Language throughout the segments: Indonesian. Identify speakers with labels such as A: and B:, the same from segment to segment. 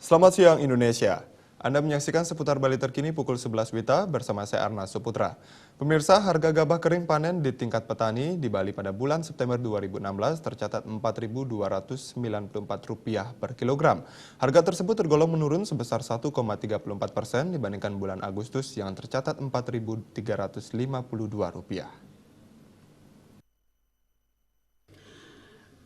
A: Selamat siang Indonesia. Anda menyaksikan seputar Bali terkini pukul 11 WITA bersama saya Arna Suputra. Pemirsa, harga gabah kering panen di tingkat petani di Bali pada bulan September 2016 tercatat Rp4.294 per kilogram. Harga tersebut tergolong menurun sebesar 1,34% dibandingkan bulan Agustus yang tercatat Rp4.352.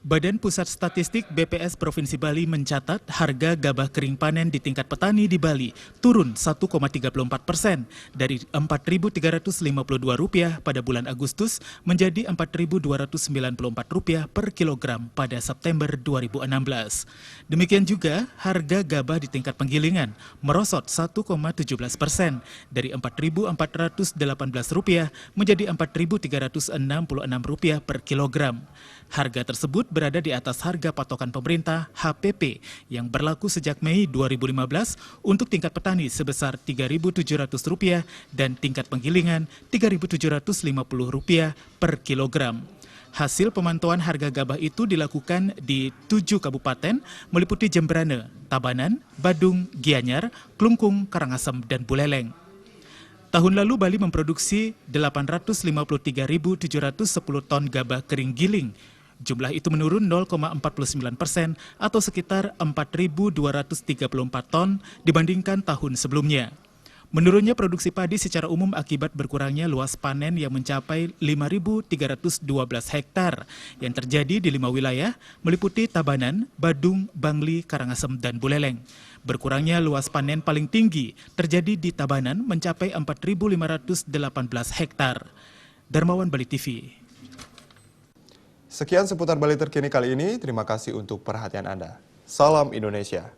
B: Badan Pusat Statistik BPS Provinsi Bali mencatat harga gabah kering panen di tingkat petani di Bali turun 1,34% dari Rp4.352 pada bulan Agustus menjadi Rp4.294 per kilogram pada September 2016. Demikian juga harga gabah di tingkat penggilingan merosot 1,17% dari Rp4.418 menjadi Rp4.366 per kilogram. Harga tersebut berada di atas harga patokan pemerintah HPP yang berlaku sejak Mei 2015 untuk tingkat petani sebesar Rp3.700 dan tingkat penggilingan Rp3.750 per kilogram. Hasil pemantauan harga gabah itu dilakukan di 7 kabupaten meliputi Jemberana, Tabanan, Badung, Gianyar, Klungkung, Karangasem, dan Buleleng. Tahun lalu Bali memproduksi 853.710 ton gabah kering giling. Jumlah itu menurun 0,49% atau sekitar 4.234 ton dibandingkan tahun sebelumnya. Menurunnya produksi padi secara umum akibat berkurangnya luas panen yang mencapai 5.312 hektar yang terjadi di 5 wilayah meliputi Tabanan, Badung, Bangli, Karangasem, dan Buleleng. Berkurangnya luas panen paling tinggi terjadi di Tabanan mencapai 4.518 hektar. Darmawan, Bali TV.
A: Sekian seputar Bali terkini kali ini. Terima kasih untuk perhatian Anda. Salam Indonesia.